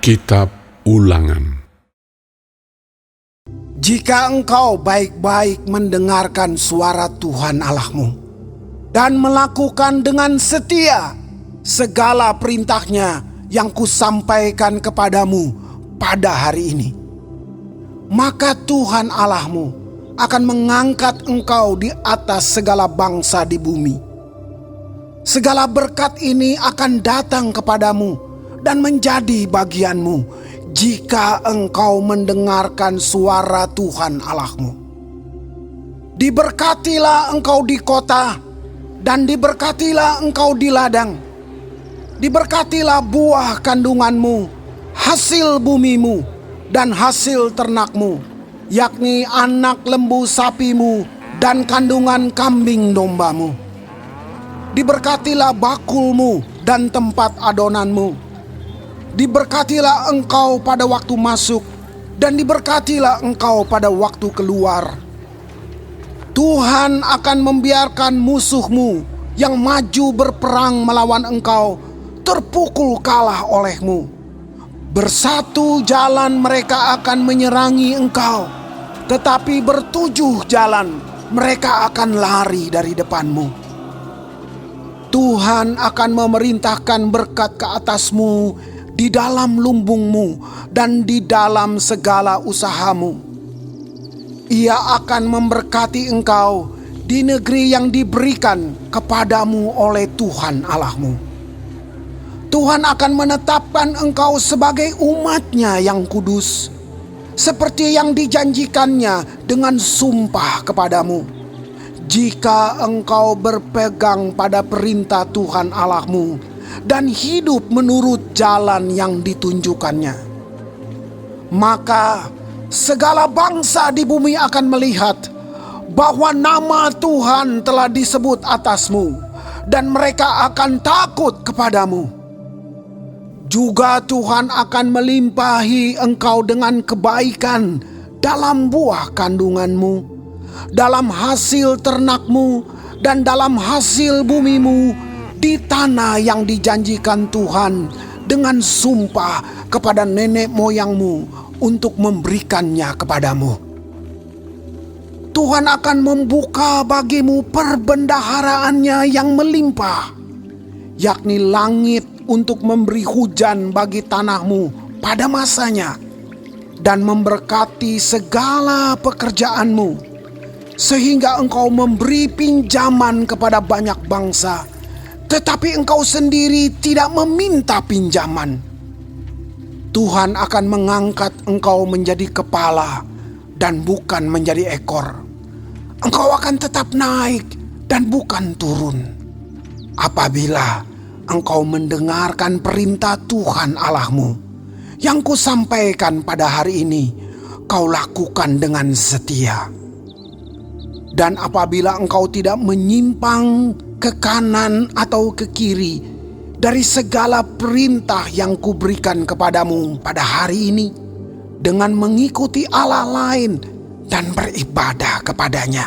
Kitab Ulangan. Jika engkau baik-baik mendengarkan suara Tuhan Allahmu dan melakukan dengan setia segala perintahnya yang kusampaikan kepadamu pada hari ini, maka Tuhan Allahmu akan mengangkat engkau di atas segala bangsa di bumi. Segala berkat ini akan datang kepadamu dan menjadi bagianmu jika engkau mendengarkan suara Tuhan Allahmu. Diberkatilah engkau di kota dan diberkatilah engkau di ladang. Diberkatilah buah kandunganmu, hasil bumimu, dan hasil ternakmu, yakni anak lembu sapimu dan kandungan kambing dombamu. Diberkatilah bakulmu dan tempat adonanmu. Diberkatilah engkau pada waktu masuk, dan diberkatilah engkau pada waktu keluar. Tuhan akan membiarkan musuhmu yang maju berperang melawan engkau terpukul kalah olehmu. Bersatu jalan mereka akan menyerangi engkau, tetapi bertujuh jalan mereka akan lari dari depanmu. Tuhan akan memerintahkan berkat ke atasmu di dalam lumbungmu dan di dalam segala usahamu. Ia akan memberkati engkau di negeri yang diberikan kepadamu oleh Tuhan Allahmu. Tuhan akan menetapkan engkau sebagai umat-Nya yang kudus, seperti yang dijanjikannya dengan sumpah kepadamu, jika engkau berpegang pada perintah Tuhan Allahmu dan hidup menurut jalan yang ditunjukkannya. Maka segala bangsa di bumi akan melihat bahwa nama Tuhan telah disebut atasmu, dan mereka akan takut kepadamu. Juga Tuhan akan melimpahi engkau dengan kebaikan dalam buah kandunganmu, dalam hasil ternakmu, dan dalam hasil bumimu, di tanah yang dijanjikan Tuhan dengan sumpah kepada nenek moyangmu untuk memberikannya kepadamu. Tuhan akan membuka bagimu perbendaharaannya yang melimpah, yakni langit untuk memberi hujan bagi tanahmu pada masanya, dan memberkati segala pekerjaanmu, sehingga engkau memberi pinjaman kepada banyak bangsa, tetapi engkau sendiri tidak meminta pinjaman. Tuhan akan mengangkat engkau menjadi kepala dan bukan menjadi ekor. Engkau akan tetap naik dan bukan turun, apabila engkau mendengarkan perintah Tuhan Allahmu yang kusampaikan pada hari ini, kau lakukan dengan setia. Dan apabila engkau tidak menyimpang ke kanan atau ke kiri dari segala perintah yang kuberikan kepadamu pada hari ini, dengan mengikuti Allah lain dan beribadah kepadanya.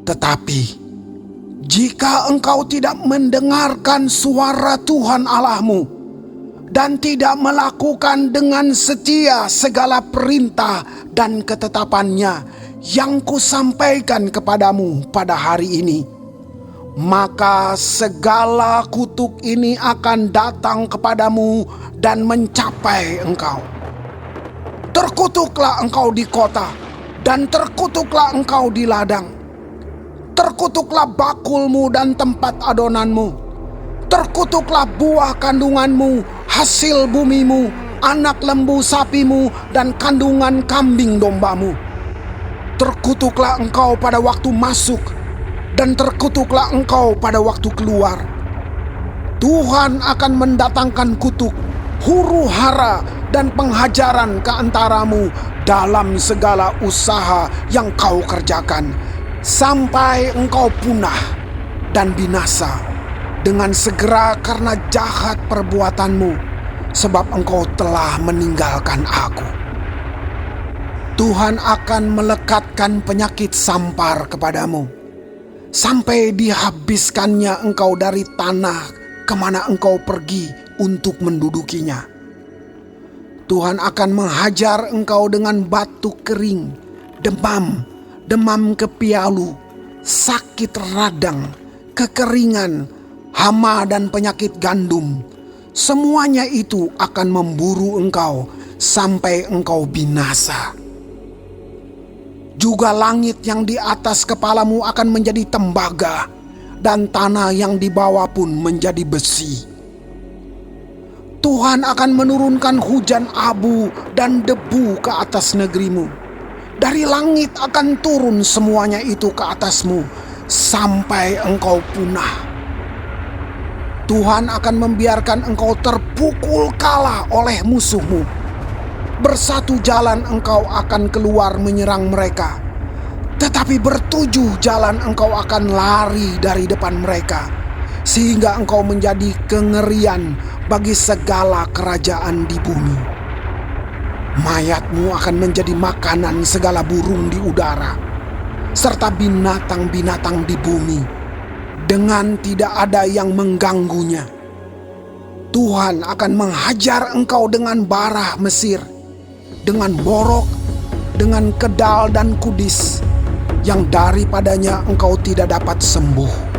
Tetapi jika engkau tidak mendengarkan suara Tuhan Allahmu dan tidak melakukan dengan setia segala perintah dan ketetapannya yang kusampaikan kepadamu pada hari ini, maka segala kutuk ini akan datang kepadamu dan mencapai engkau. Terkutuklah engkau di kota, dan terkutuklah engkau di ladang. Terkutuklah bakulmu dan tempat adonanmu. Terkutuklah buah kandunganmu, hasil bumimu, anak lembu sapimu, dan kandungan kambing dombamu. Terkutuklah engkau pada waktu masuk, dan terkutuklah engkau pada waktu keluar. Tuhan akan mendatangkan kutuk, huru hara, dan penghajaran ke antaramu dalam segala usaha yang kau kerjakan, sampai engkau punah dan binasa dengan segera karena jahat perbuatanmu, sebab engkau telah meninggalkan aku. Tuhan akan melekatkan penyakit sampar kepadamu, sampai dihabiskannya engkau dari tanah kemana engkau pergi untuk mendudukinya. Tuhan akan menghajar engkau dengan batuk kering, demam kepialu, sakit radang, kekeringan, hama dan penyakit gandum. Semuanya itu akan memburu engkau sampai engkau binasa. Juga langit yang di atas kepalamu akan menjadi tembaga, dan tanah yang di bawah pun menjadi besi. Tuhan akan menurunkan hujan abu dan debu ke atas negerimu. Dari langit akan turun semuanya itu ke atasmu sampai engkau punah. Tuhan akan membiarkan engkau terpukul kalah oleh musuhmu. Bersatu jalan engkau akan keluar menyerang mereka, tetapi bertujuh jalan engkau akan lari dari depan mereka, sehingga engkau menjadi kengerian bagi segala kerajaan di bumi. Mayatmu akan menjadi makanan segala burung di udara, serta binatang-binatang di bumi, dengan tidak ada yang mengganggunya. Tuhan akan menghajar engkau dengan bara Mesir, dengan borok, dengan kedal dan kudis, yang daripadanya engkau tidak dapat sembuh.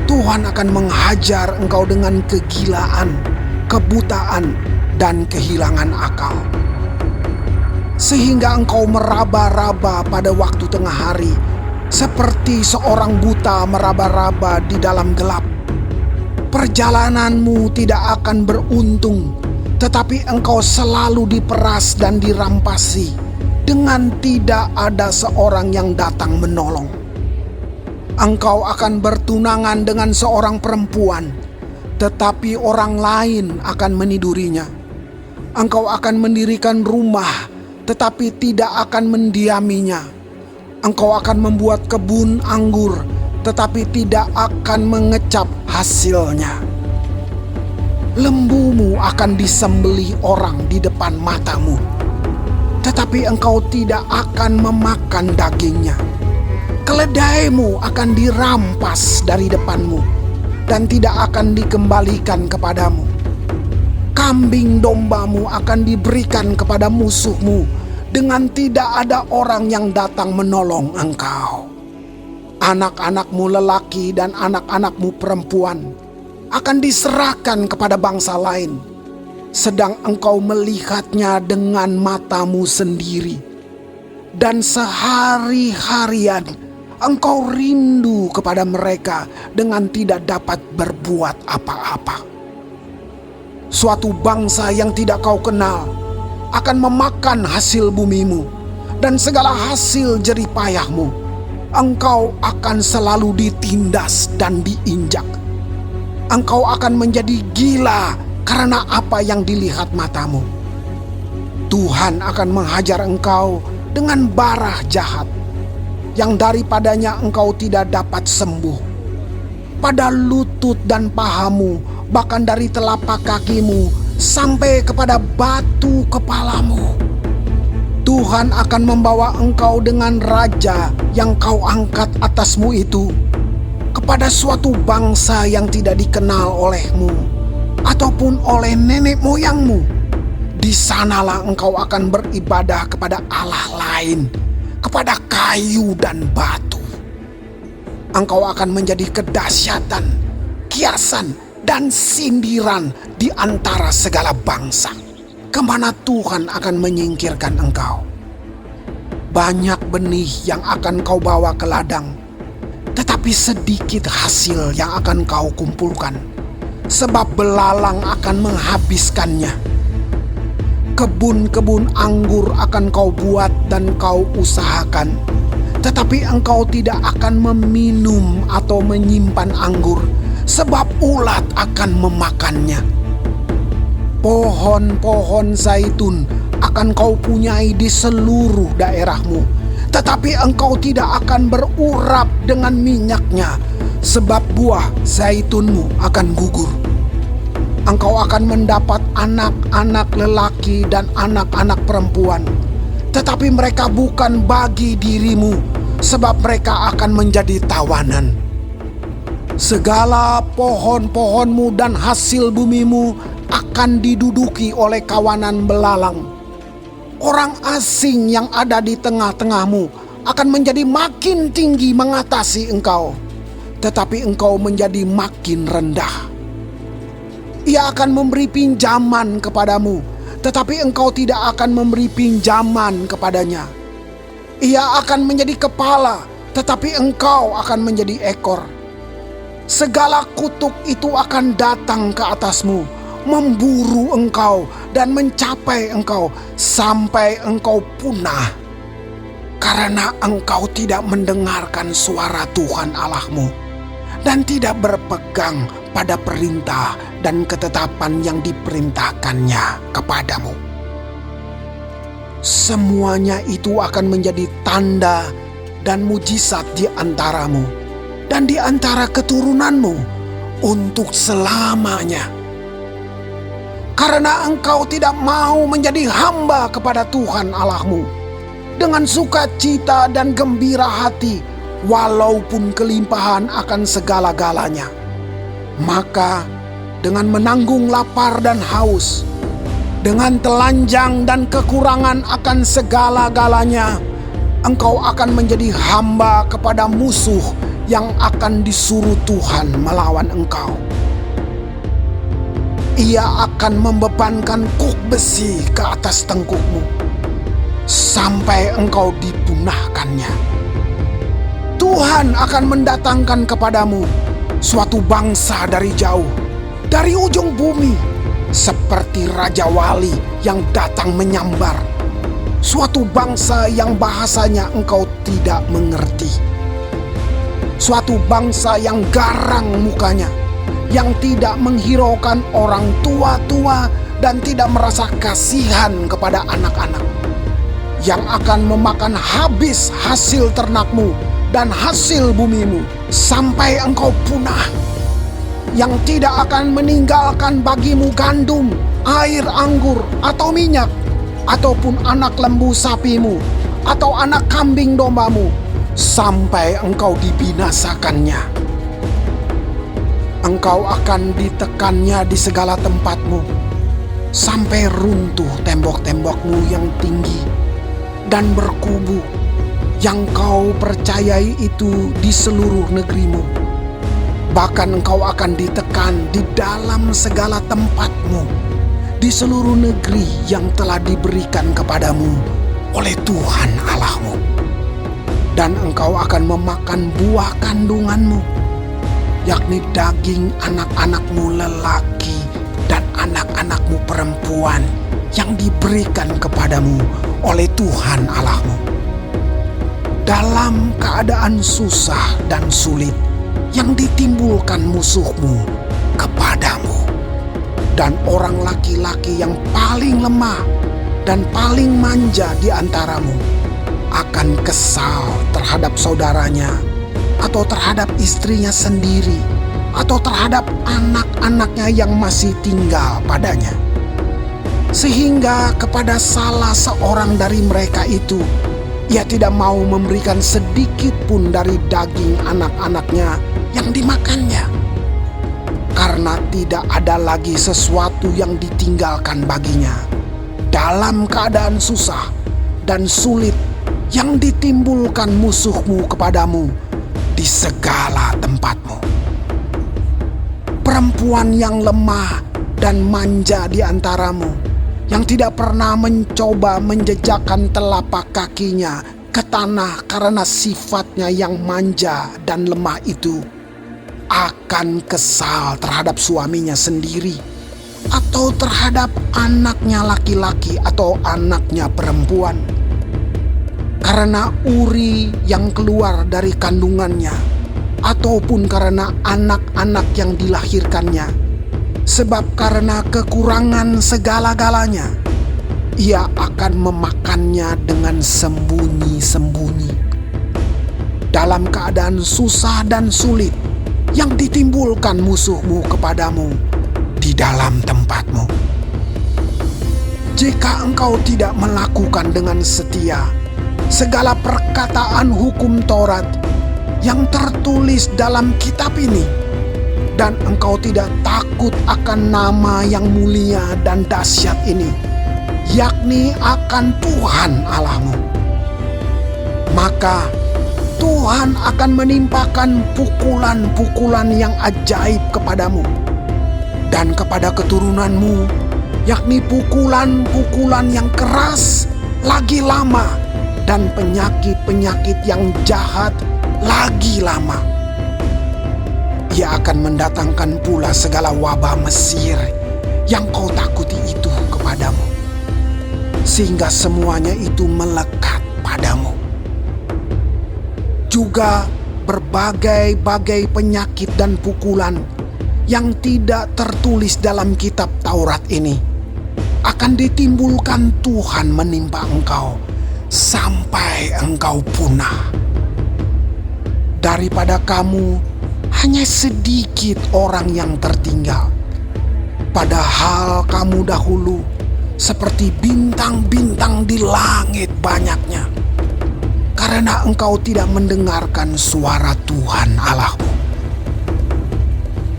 Tuhan akan menghajar engkau dengan kegilaan, kebutaan, dan kehilangan akal, sehingga engkau meraba-raba pada waktu tengah hari, seperti seorang buta meraba-raba di dalam gelap. Perjalananmu tidak akan beruntung, tetapi engkau selalu diperas dan dirampasi, dengan tidak ada seorang yang datang menolong. Engkau akan bertunangan dengan seorang perempuan, tetapi orang lain akan menidurinya. Engkau akan mendirikan rumah, tetapi tidak akan mendiaminya. Engkau akan membuat kebun anggur, tetapi tidak akan mengecap hasilnya. Lembumu akan disembelih orang di depan matamu, tetapi engkau tidak akan memakan dagingnya. Keledaimu akan dirampas dari depanmu dan tidak akan dikembalikan kepadamu. Kambing dombamu akan diberikan kepada musuhmu, dengan tidak ada orang yang datang menolong engkau. Anak-anakmu lelaki dan anak-anakmu perempuan akan diserahkan kepada bangsa lain, sedang engkau melihatnya dengan matamu sendiri. Dan sehari-harian engkau rindu kepada mereka dengan tidak dapat berbuat apa-apa. Suatu bangsa yang tidak kau kenal akan memakan hasil bumimu dan segala hasil jerih payahmu. Engkau akan selalu ditindas dan diinjak. Engkau akan menjadi gila karena apa yang dilihat matamu. Tuhan akan menghajar engkau dengan bara jahat, yang daripadanya engkau tidak dapat sembuh. Pada lutut dan pahamu, bahkan dari telapak kakimu sampai kepada batu kepalamu. Tuhan akan membawa engkau dengan raja yang kau angkat atasmu itu kepada suatu bangsa yang tidak dikenal olehmu ataupun oleh nenek moyangmu. Di sanalah engkau akan beribadah kepada Allah lain, kepada kayu dan batu. Engkau akan menjadi kedahsyatan, kiasan, dan sindiran di antara segala bangsa, kemana Tuhan akan menyingkirkan engkau. Banyak benih yang akan kau bawa ke ladang, tetapi sedikit hasil yang akan kau kumpulkan, sebab belalang akan menghabiskannya. Kebun-kebun anggur akan kau buat dan kau usahakan, tetapi engkau tidak akan meminum atau menyimpan anggur, sebab ulat akan memakannya. Pohon-pohon zaitun akan kau punyai di seluruh daerahmu, tetapi engkau tidak akan berurap dengan minyaknya, sebab buah zaitunmu akan gugur. Engkau akan mendapat anak-anak lelaki dan anak-anak perempuan, tetapi mereka bukan bagi dirimu, sebab mereka akan menjadi tawanan. Segala pohon-pohonmu dan hasil bumimu akan diduduki oleh kawanan belalang. Orang asing yang ada di tengah-tengahmu akan menjadi makin tinggi mengatasi engkau, tetapi engkau menjadi makin rendah. Ia akan memberi pinjaman kepadamu, tetapi engkau tidak akan memberi pinjaman kepadanya. Ia akan menjadi kepala, tetapi engkau akan menjadi ekor. Segala kutuk itu akan datang ke atasmu, memburu engkau dan mencapai engkau sampai engkau punah, karena engkau tidak mendengarkan suara Tuhan Allahmu dan tidak berpegang pada perintah dan ketetapan yang diperintahkannya kepadamu. Semuanya itu akan menjadi tanda dan mujizat di antaramu dan di antara keturunanmu untuk selamanya. Karena engkau tidak mau menjadi hamba kepada Tuhan Allahmu dengan sukacita dan gembira hati, walaupun kelimpahan akan segala-galanya. Maka dengan menanggung lapar dan haus, dengan telanjang dan kekurangan akan segala-galanya, engkau akan menjadi hamba kepada musuh yang akan disuruh Tuhan melawan engkau. Ia akan membebankan kuk besi ke atas tengkukmu sampai engkau dipunahkannya. Tuhan akan mendatangkan kepadamu suatu bangsa dari jauh, dari ujung bumi, seperti Raja Wali yang datang menyambar. Suatu bangsa yang bahasanya engkau tidak mengerti. Suatu bangsa yang garang mukanya, yang tidak menghiraukan orang tua-tua dan tidak merasa kasihan kepada anak-anak, yang akan memakan habis hasil ternakmu dan hasil bumimu sampai engkau punah, yang tidak akan meninggalkan bagimu gandum, air anggur atau minyak, ataupun anak lembu sapimu atau anak kambing dombamu, sampai engkau dibinasakannya. Engkau akan ditekannya di segala tempatmu, sampai runtuh tembok-tembokmu yang tinggi dan berkubu yang kau percayai itu di seluruh negerimu. Bahkan engkau akan ditekan di dalam segala tempatmu, di seluruh negeri yang telah diberikan kepadamu oleh Tuhan Allahmu. Dan engkau akan memakan buah kandunganmu, yakni daging anak-anakmu lelaki dan anak-anakmu perempuan yang diberikan kepadamu oleh Tuhan Allahmu. Dalam keadaan susah dan sulit yang ditimbulkan musuhmu kepadamu, dan orang laki-laki yang paling lemah dan paling manja di antaramu akan kesal terhadap saudaranya, atau terhadap istrinya sendiri, atau terhadap anak-anaknya yang masih tinggal padanya, sehingga kepada salah seorang dari mereka itu ia tidak mau memberikan sedikit pun dari daging anak-anaknya yang dimakannya, karena tidak ada lagi sesuatu yang ditinggalkan baginya dalam keadaan susah dan sulit yang ditimbulkan musuhmu kepadamu di segala tempatmu. Perempuan yang lemah dan manja di antaramu, yang tidak pernah mencoba menjejakkan telapak kakinya ke tanah karena sifatnya yang manja dan lemah itu, akan kesal terhadap suaminya sendiri, atau terhadap anaknya laki-laki atau anaknya perempuan, karena uri yang keluar dari kandungannya, ataupun karena anak-anak yang dilahirkannya. Sebab karena kekurangan segala-galanya, ia akan memakannya dengan sembunyi-sembunyi. Dalam keadaan susah dan sulit yang ditimbulkan musuhmu kepadamu di dalam tempatmu. Jika engkau tidak melakukan dengan setia segala perkataan hukum Taurat yang tertulis dalam kitab ini, dan engkau tidak takut akan nama yang mulia dan dahsyat ini, yakni akan Tuhan Allahmu, maka Tuhan akan menimpakan pukulan-pukulan yang ajaib kepadamu dan kepada keturunanmu, yakni pukulan-pukulan yang keras lagi lama dan penyakit-penyakit yang jahat lagi lama. Ia akan mendatangkan pula segala wabah Mesir yang kau takuti itu kepadamu, sehingga semuanya itu melekat padamu. Juga berbagai-bagai penyakit dan pukulan yang tidak tertulis dalam kitab Taurat ini akan ditimbulkan Tuhan menimpa engkau sampai engkau punah. Daripada kamu hanya sedikit orang yang tertinggal, padahal kamu dahulu seperti bintang-bintang di langit banyaknya, karena engkau tidak mendengarkan suara Tuhan Allahmu.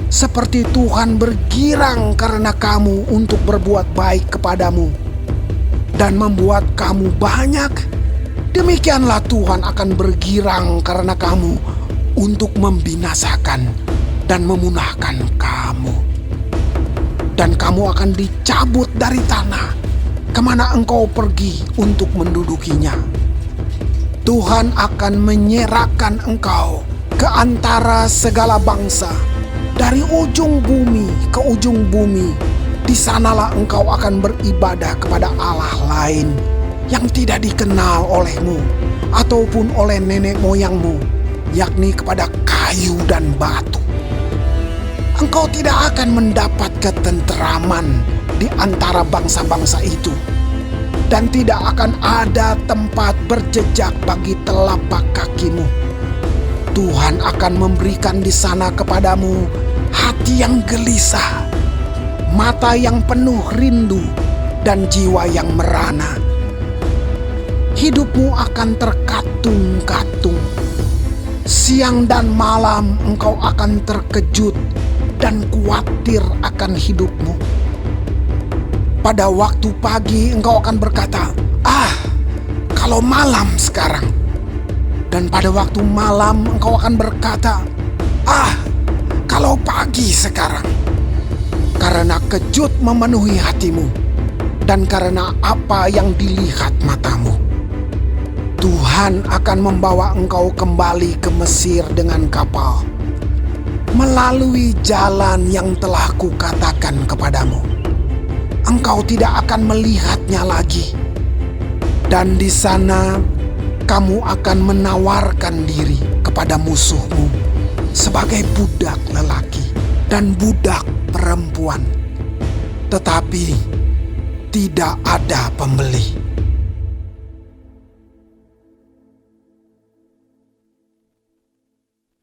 Seperti Tuhan bergirang karena kamu untuk berbuat baik kepadamu dan membuat kamu banyak, demikianlah Tuhan akan bergirang karena kamu untuk membinasakan dan memunahkan kamu. Dan kamu akan dicabut dari tanah kemana engkau pergi untuk mendudukinya. Tuhan akan menyerahkan engkau ke antara segala bangsa, dari ujung bumi ke ujung bumi. Di sanalah engkau akan beribadah kepada Allah lain yang tidak dikenal olehmu ataupun oleh nenek moyangmu, yakni kepada kayu dan batu. Engkau tidak akan mendapat ketenteraman di antara bangsa-bangsa itu, dan tidak akan ada tempat berjejak bagi telapak kakimu. Tuhan akan memberikan di sana kepadamu hati yang gelisah, mata yang penuh rindu, dan jiwa yang merana. Hidupmu akan terkatung-katung. Siang dan malam engkau akan terkejut dan khawatir akan hidupmu. Pada waktu pagi engkau akan berkata, kalau malam sekarang. Dan pada waktu malam engkau akan berkata, kalau pagi sekarang. Karena kejut memenuhi hatimu, dan karena apa yang dilihat matamu. Tuhan akan membawa engkau kembali ke Mesir dengan kapal, melalui jalan yang telah kukatakan kepadamu. Engkau tidak akan melihatnya lagi. Dan di sana kamu akan menawarkan diri kepada musuhmu sebagai budak lelaki dan budak perempuan, tetapi tidak ada pembeli.